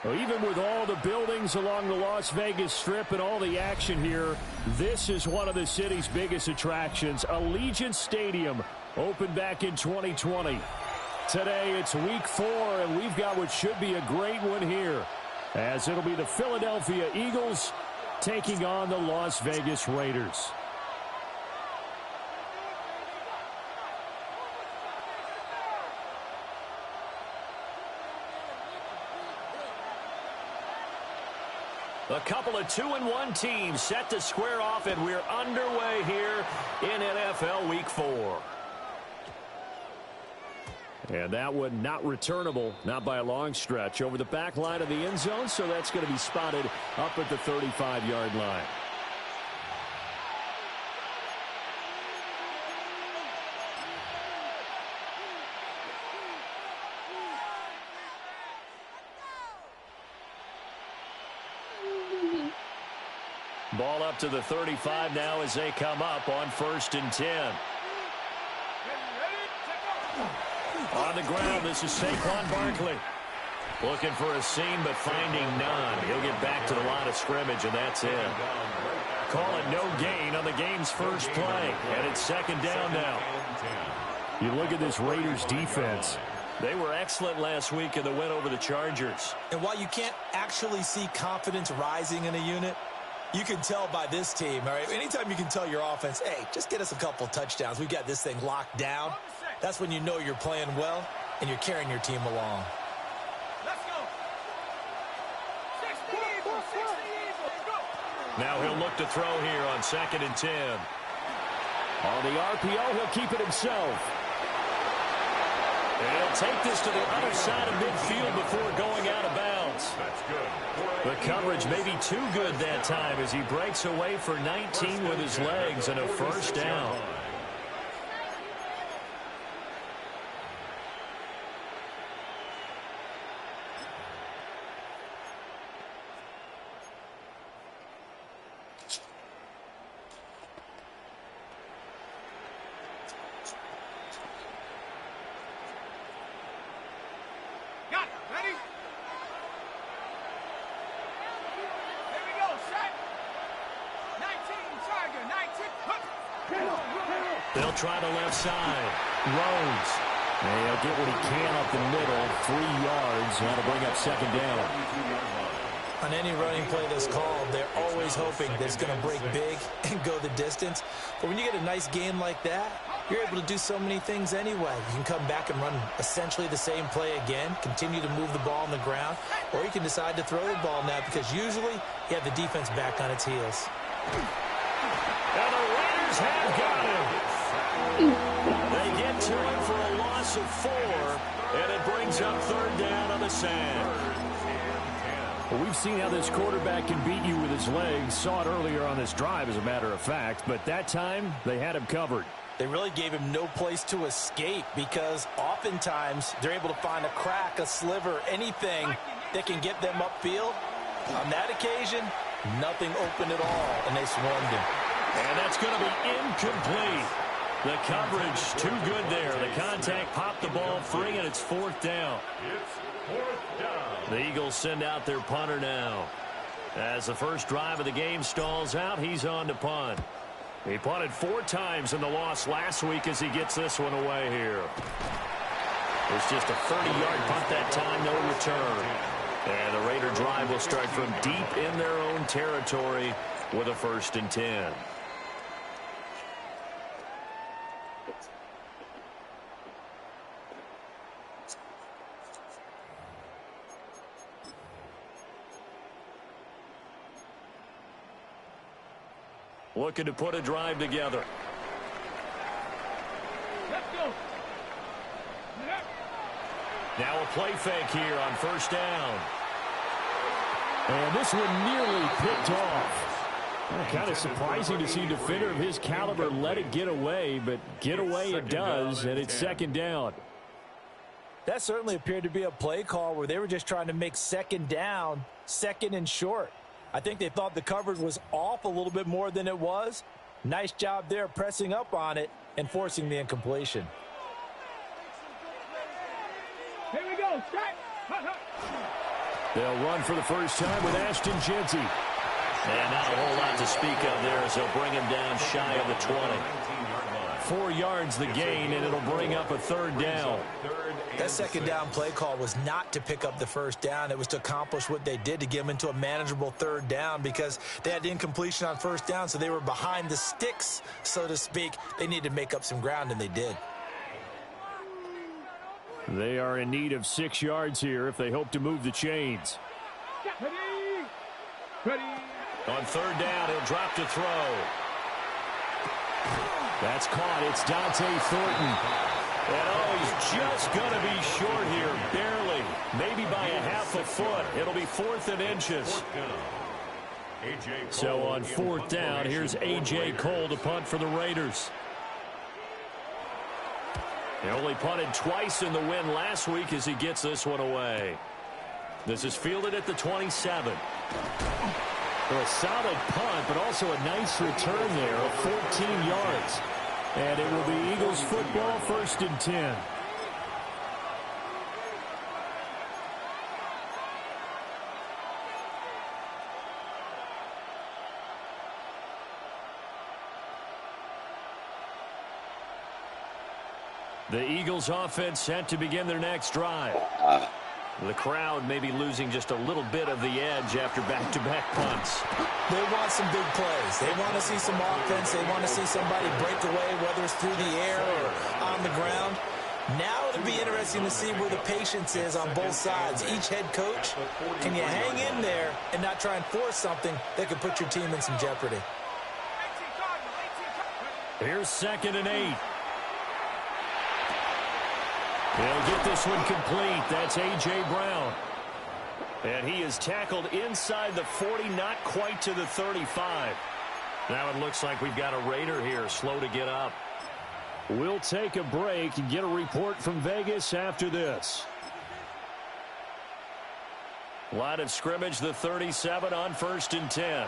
Well, even with all the buildings along the Las Vegas Strip and all the action here, this is one of the city's biggest attractions. Allegiant Stadium opened back in 2020. Today it's week 4, and we've got what should be a great one here, as it'll be the Philadelphia Eagles taking on the Las Vegas Raiders. A couple of 2-1 teams set to square off, and we're underway here in NFL Week 4. And that one not returnable, not by a long stretch, over the back line of the end zone, so that's going to be spotted up at the 35-yard line. Ball up to the 35 now as they come up on 1st and 10. On the ground, this is Saquon Barkley. Looking for a seam, but finding none. He'll get back to the line of scrimmage, and that's it. Call it no gain on the game's first play, and it's 2nd down now. You look at this Raiders defense. They were excellent last week in the win over the Chargers. And while you can't actually see confidence rising in a unit, you can tell by this team, all right? Anytime you can tell your offense, hey, just get us a couple touchdowns. We've got this thing locked down. That's when you know you're playing well and you're carrying your team along. Let's go. 60 Eagles, 60 Eagles, go. Now he'll look to throw here on 2nd and 10. On the RPO, he'll keep it himself. And he'll take this to the other side of midfield before going out of bounds. That's good. The coverage may be too good that time as he breaks away for 19 with his legs and a 1st down. Got it. Ready? Here we go. Set. 19, Tiger. 19. They'll try the left side. Rose. And he'll get what he can up the middle. 3 yards. That'll bring up 2nd down. On any running play that's called, they're always hoping that it's going to break big and go the distance. But when you get a nice game like that, you're able to do so many things anyway. You can come back and run essentially the same play again, continue to move the ball on the ground, or you can decide to throw the ball now because usually you have the defense back on its heels. And the Raiders have got him. They get to him for a loss of 4, and it brings up 3rd down on the sand. Well, we've seen how this quarterback can beat you with his legs. Saw it earlier on this drive, as a matter of fact. But that time, they had him covered. They really gave him no place to escape because oftentimes they're able to find a crack, a sliver, anything that can get them upfield. On that occasion, nothing open at all, and they swarmed him. And that's going to be incomplete. The coverage too good there. The contact popped the ball free, and it's 4th down. It's 4th down. The Eagles send out their punter now. As the first drive of the game stalls out, he's on to punt. He punted 4 times in the loss last week as he gets this one away here. It's just a 30-yard punt that time, no return. And the Raider drive will start from deep in their own territory with a 1st and 10. looking to put a drive together. Let's go. Now a play fake here on first down. And this one nearly picked off. Kind of surprising to see a defender of his caliber let it get away, but get away it does, and it's second down. That certainly appeared to be a play call where they were just trying to make second down, second and short. I think they thought the coverage was off a little bit more than it was. Nice job there pressing up on it and forcing the incompletion. Here we go. Strike. They'll run for the first time with Ashton Jeanty. And not a whole lot to speak of there as they'll bring him down shy of the 20. 4 yards the gain, and it'll bring up a third down. That second down play call was not to pick up the first down. It was to accomplish what they did, to get them into a manageable third down, because they had the incompletion on first down, so they were behind the sticks, so to speak. They needed to make up some ground, and they did. They are in need of 6 yards here if they hope to move the chains. Ready. On third down, he'll drop to throw. That's caught. It's Dante Thornton. And he's just going to be short here, barely. Maybe by a half a foot. It'll be 4th and inches. So on 4th down, here's A.J. Cole to punt for the Raiders. He only punted twice in the win last week as he gets this one away. This is fielded at the 27. Well, a solid punt, but also a nice return there of 14 yards. And it will be Eagles football, 1st and 10. The Eagles offense set to begin their next drive. The crowd may be losing just a little bit of the edge after back-to-back punts. They want some big plays. They want to see some offense. They want to see somebody break away, whether it's through the air or on the ground. Now it'll be interesting to see where the patience is on both sides. Each head coach, can you hang in there and not try and force something that could put your team in some jeopardy? Here's 2nd and 8. They'll get this one complete. That's A.J. Brown. And he is tackled inside the 40, not quite to the 35. Now it looks like we've got a Raider here, slow to get up. We'll take a break and get a report from Vegas after this. Line of scrimmage, the 37 on 1st and 10.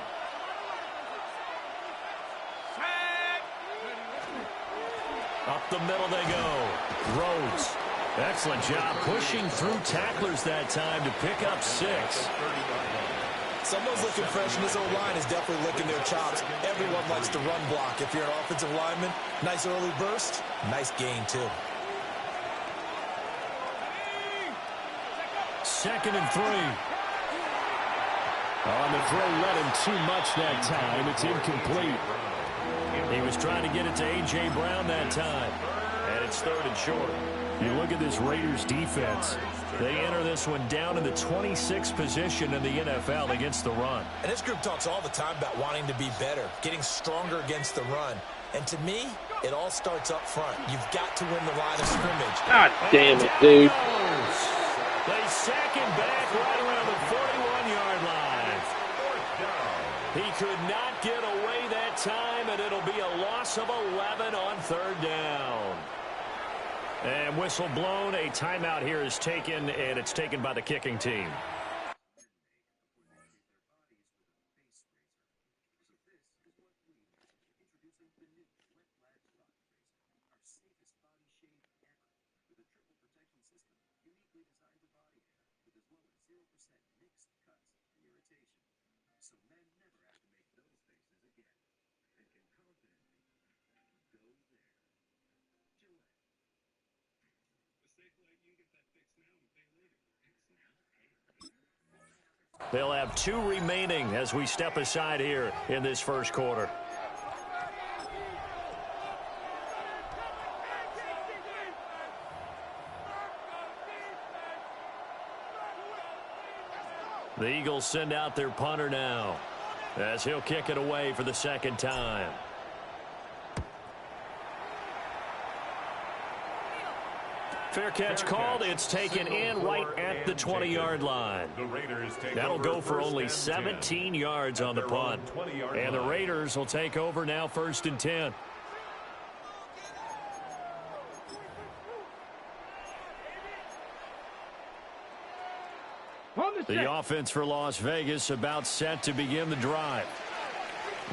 Up the middle they go. Rhodes. Excellent job pushing through tacklers that time to pick up 6. Someone's looking fresh, and this O-line is definitely licking their chops. Everyone likes to run block. If you're an offensive lineman, nice early burst, nice gain, too. 2nd and 3. On the throw, let him too much that time. It's incomplete. He was trying to get it to A.J. Brown that time. And it's 3rd and short. You look at this Raiders defense. They enter this one down in the 26th position in the NFL against the run. And this group talks all the time about wanting to be better, getting stronger against the run. And to me, it all starts up front. You've got to win the line of scrimmage. God damn it, dude. They sack him back right around the 41-yard line. He could not get away that time, and it'll be a loss of 11 on 3rd down. And whistle blown. A timeout here is taken, and it's taken by the kicking team. They'll have 2 remaining as we step aside here in this first quarter. The Eagles send out their punter now. as he'll kick it away for the second time. Fair catch called. It's taken in right at the 20-yard line. That'll go for only 17 yards on the punt. And the Raiders will take over now, 1st and 10. The offense for Las Vegas about set to begin the drive.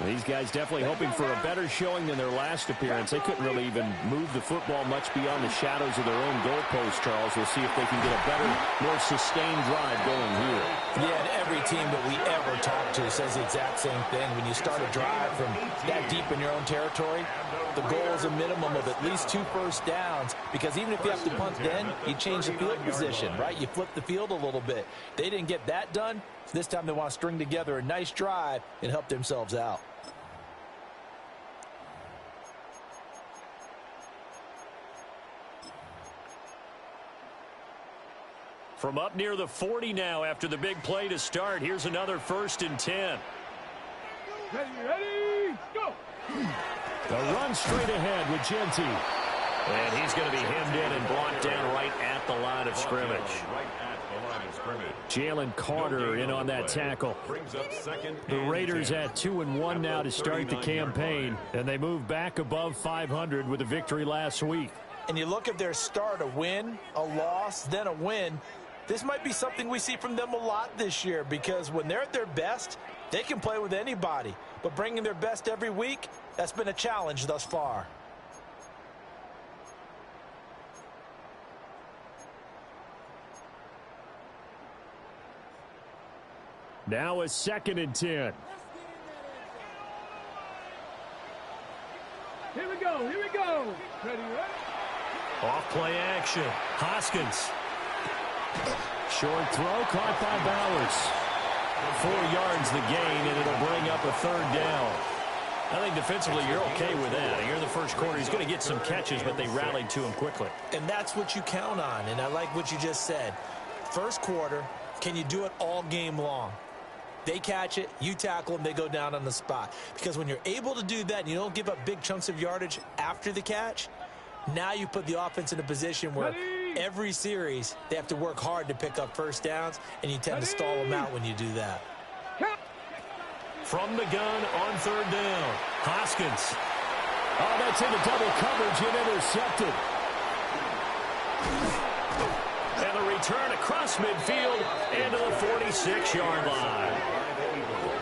These guys definitely hoping for a better showing than their last appearance. They couldn't really even move the football much beyond the shadows of their own goalpost, Charles. We'll see if they can get a better, more sustained drive going here. Yeah, and every team that we ever talk to says the exact same thing. When you start a drive from that deep in your own territory, the goal is a minimum of at least 2 first downs, because even if you have to punt then, you change the field position, right? You flip the field a little bit. They didn't get that done. This time they want to string together a nice drive and help themselves out. From up near the 40 now after the big play to start. Here's another 1st and 10. Ready, go! The run straight ahead with Genty. And he's going to be hemmed in and brought down right at the line of scrimmage. Jalen Carter in on that tackle. The Raiders at 2-1 now to start the campaign, and they move back above 500 with a victory last week. And you look at their start, a win, a loss, then a win. This might be something we see from them a lot this year, because when they're at their best, they can play with anybody. But bringing their best every week, that's been a challenge thus far. Now a 2nd and 10. Here we go, here we go. Ready, ready? Off play action. Hoskins. Short throw caught by Bowers. 4 yards the gain, and it'll bring up a 3rd down. I think defensively you're okay with that. Here in the first quarter, he's going to get some catches, but they rallied to him quickly. And that's what you count on, and I like what you just said. First quarter, can you do it all game long? They catch it, you tackle them, they go down on the spot. Because when you're able to do that and you don't give up big chunks of yardage after the catch, now you put the offense in a position where every series they have to work hard to pick up first downs, and you tend to stall them out when you do that. From the gun on 3rd down, Hoskins. Oh, that's into double coverage and intercepted. And the return across midfield into the 46-yard line.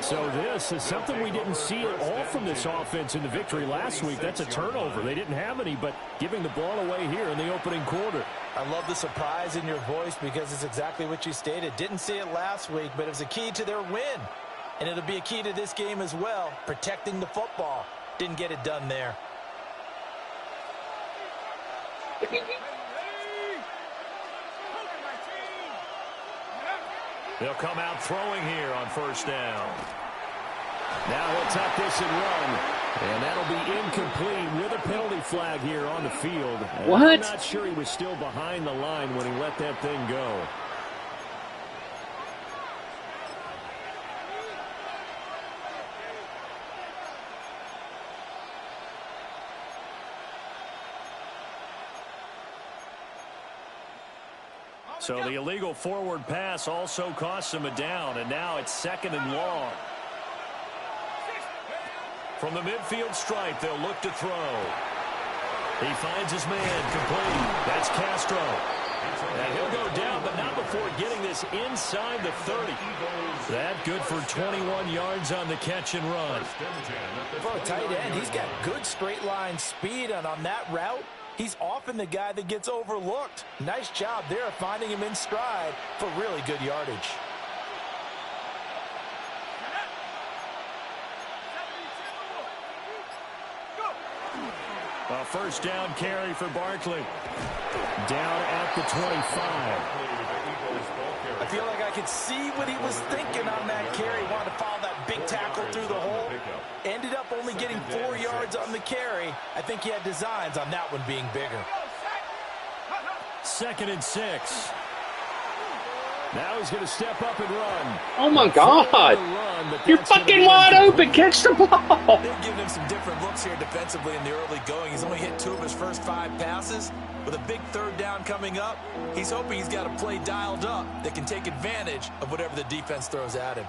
So this is something we didn't see at all from this offense in the victory last week. That's a turnover. They didn't have any, but giving the ball away here in the opening quarter. I love the surprise in your voice, because it's exactly what you stated. Didn't see it last week, but it was a key to their win. And it'll be a key to this game as well, protecting the football. Didn't get it done there. They'll come out throwing here on 1st down. Now he'll tuck this and run. And that'll be incomplete with a penalty flag here on the field. What? I'm not sure he was still behind the line when he let that thing go. So the illegal forward pass also costs him a down, and now it's 2nd and long. From the midfield stripe, they'll look to throw. He finds his man complete. That's Castro. And he'll go down, but not before getting this inside the 30. That good for 21 yards on the catch and run. For a tight end, he's got good straight line speed, and on that route, he's often the guy that gets overlooked. Nice job there finding him in stride for really good yardage. A 1st down carry for Barkley. Down at the 25. I feel like I could see what he was thinking on that carry. Wanted to follow that big tackle through the hole. Ended up only getting 4 yards on the carry. I think he had designs on that one being bigger. 2nd and 6. Now he's going to step up and run. Oh, my God. Run, but You're that's gonna fucking be wide incomplete. open. Catch the ball. They've given him some different looks here defensively in the early going. He's only hit 2 of his first 5 passes. With a big 3rd down coming up, he's hoping he's got a play dialed up that can take advantage of whatever the defense throws at him.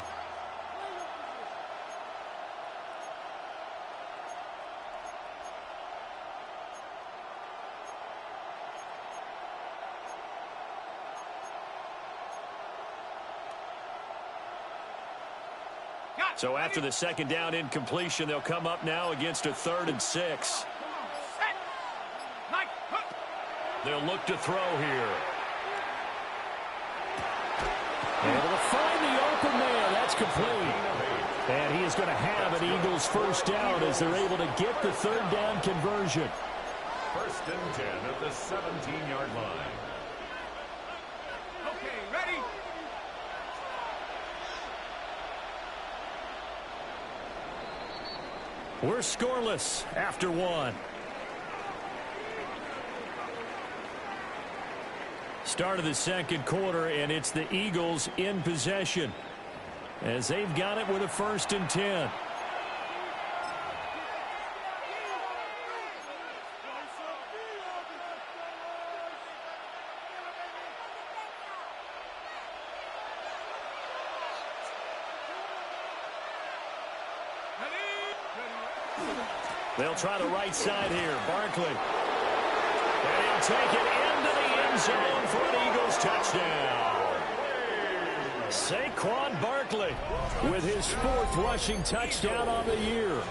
So after the 2nd down incompletion, they'll come up now against a 3rd and 6. They'll look to throw here. Able to find the open man. That's complete. And he is going to have an Eagles first down as they're able to get the 3rd down conversion. 1st and 10 at the 17-yard line. Okay, ready? We're scoreless after 1. Start of the 2nd quarter, and it's the Eagles in possession as they've got it with a 1st and 10. They'll try the right side here. Barkley. And he'll take it into the end zone for an Eagles touchdown. Saquon Barkley with his 4th rushing touchdown on the year.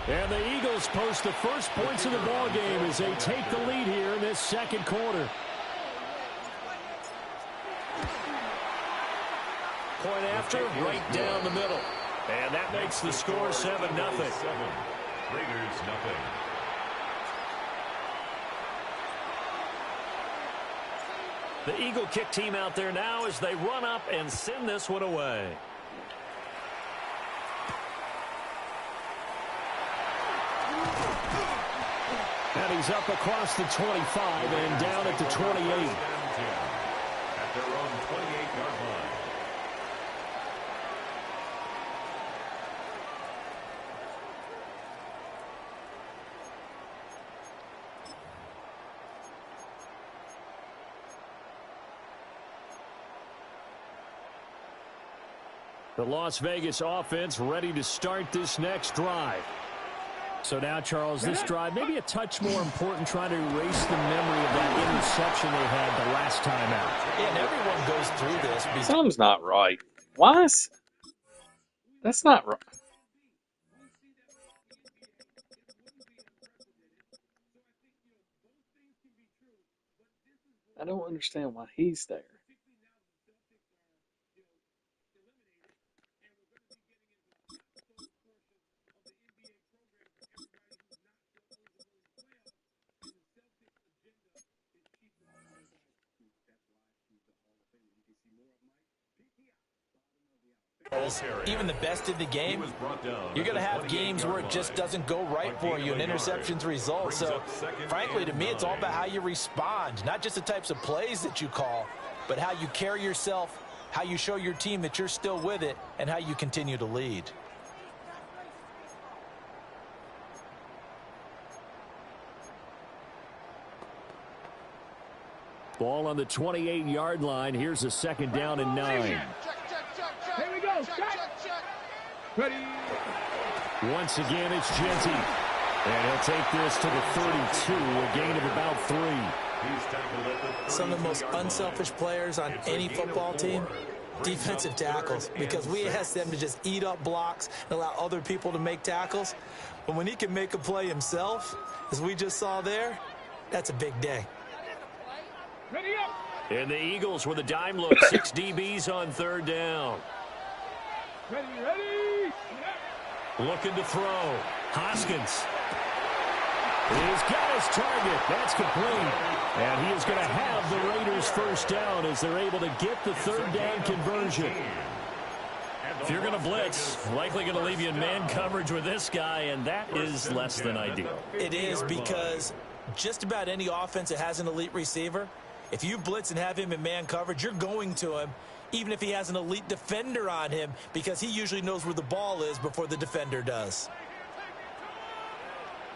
And the Eagles post the first points of the ball game as they take the lead here in this 2nd quarter. Point after, right down the middle. And that makes the score 7-0. Raiders nothing. The Eagle kick team out there now as they run up and send this one away. And he's up across the 25 and down at the 28. At their own 28-yard line. The Las Vegas offense ready to start this next drive. So now, Charles, this drive maybe a touch more important, trying to erase the memory of that interception they had the last time out. Yeah, and everyone goes through this. Something's not right. Why is... That's not right. I don't understand why he's there. Even the best in the game, you're going to have games where it just doesn't go right for you and interceptions result. So, frankly, to me, it's all about how you respond, not just the types of plays that you call, but how you carry yourself, how you show your team that you're still with it, and how you continue to lead. Ball on the 28-yard line. Here's a 2nd down and 9. Here we go. Ready. Once again, it's Genty. And he'll take this to the 32, a gain of about 3. Some of the most unselfish players on any football team, defensive tackles, because we ask them to just eat up blocks and allow other people to make tackles. But when he can make a play himself, as we just saw there, that's a big day. Ready up. And the Eagles with a dime look. 6 DBs on 3rd down. Ready. Looking to throw. Hoskins. He's got his target. That's complete. And he is going to have the Raiders first down as they're able to get the 3rd down conversion. If you're going to blitz, likely going to leave you in man coverage with this guy, and that is less than ideal. It is, because just about any offense that has an elite receiver, if you blitz and have him in man coverage, you're going to him. even if he has an elite defender on him, because he usually knows where the ball is before the defender does.